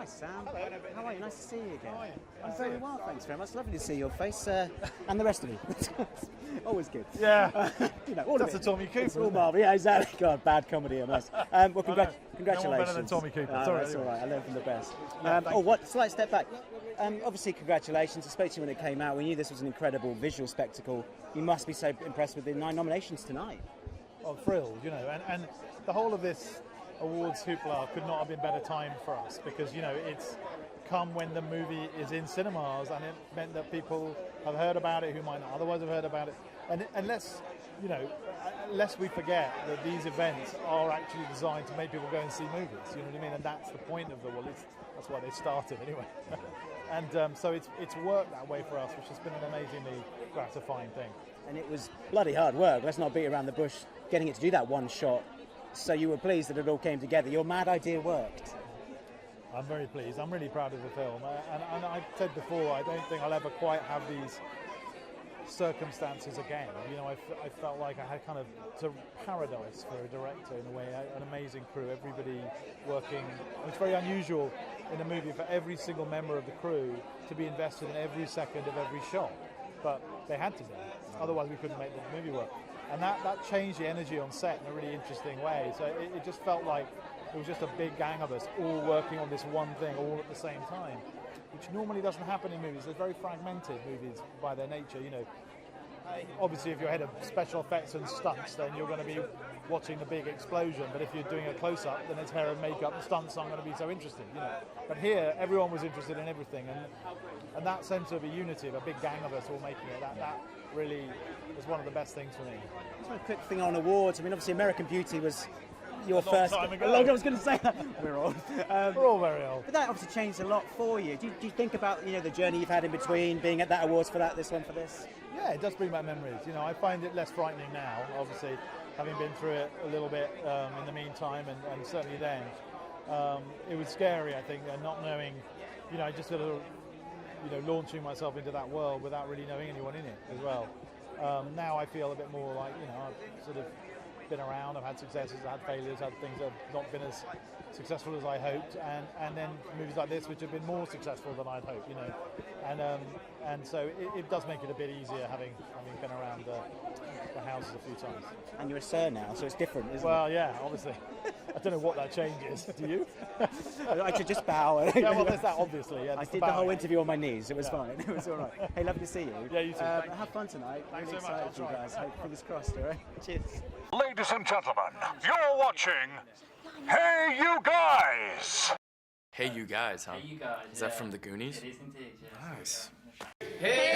Hi Sam. Hello. How are you? Nice to see you again. How are you? I'm very well, thanks very much. Lovely to see your face and the rest of you. Always good. Yeah. All That's of the it. Tommy Cooper. It's all Marvel. Yeah, exactly. God, bad comedy on us. Well, congratulations. No one better than Tommy Cooper. That's all right. I learned from the best. Thank you. Slight step back. Obviously, congratulations. I spoke to you when it came out. We knew this was an incredible visual spectacle. You must be so impressed with the 9 nominations tonight. Well, thrilled, and the whole of this awards hoopla could not have been better timed for us because, it's come when the movie is in cinemas, and it meant that people have heard about it who might not otherwise have heard about it. And unless we forget that these events are actually designed to make people go and see movies, you know what I mean? And that's the point of the that's why they started anyway. And so it's worked that way for us, which has been an amazingly gratifying thing. And it was bloody hard work. Let's not beat around the bush getting it to do that one shot. So you were pleased that it all came together. Your mad idea worked. I'm very pleased. I'm really proud of the film. And I've said before, I don't think I'll ever quite have these circumstances again. I felt like I had kind of paradise for a director in a way, an amazing crew, everybody working. It's very unusual in a movie for every single member of the crew to be invested in every second of every shot. But they had to be, otherwise we couldn't make the movie work. And that changed the energy on set in a really interesting way. So it just felt like it was just a big gang of us all working on this one thing all at the same time, which normally doesn't happen in movies. They're very fragmented movies by their nature, Obviously, if you're head of special effects and stunts, then you're going to be watching the big explosion. But if you're doing a close-up, then it's hair and makeup and stunts aren't going to be so interesting, But here, everyone was interested in everything, and that sense of a unity, of a big gang of us all making it, that really was one of the best things for me. Just one quick thing on awards. I mean, obviously, American Beauty was your Long time ago. I was going to say that. We're old. We're all very old. But that obviously changed a lot for you. Do you think about the journey you've had in between, being at that awards for that, this one for this? Yeah, it does bring back memories. I find it less frightening now, obviously, having been through it a little bit in the meantime, and certainly then. It was scary, I think, not knowing, just sort of, launching myself into that world without really knowing anyone in it as well. Now I feel a bit more like, I've sort of been around, I've had successes, I've had failures, I've had things that have not been as successful as I hoped, and then movies like this which have been more successful than I'd hoped, and so it does make it a bit easier having been around the houses a few times. And you're a sir now, so it's different, isn't it? Well, yeah, obviously. I don't know what that change is. Do you? I should just bow. Yeah, well, there's that, obviously. Yeah, I did the whole interview on my knees. It was fine. It was all right. Hey, lovely to see you. Yeah, you too. Have fun tonight. Thanks really so much. excited for you guys. Fingers crossed, all right? Cheers. Ladies and gentlemen, you're watching Hey You Guys! Hey You Guys, huh? Hey, you guys. Is that from the Goonies? It is indeed, yeah. Nice. Hey,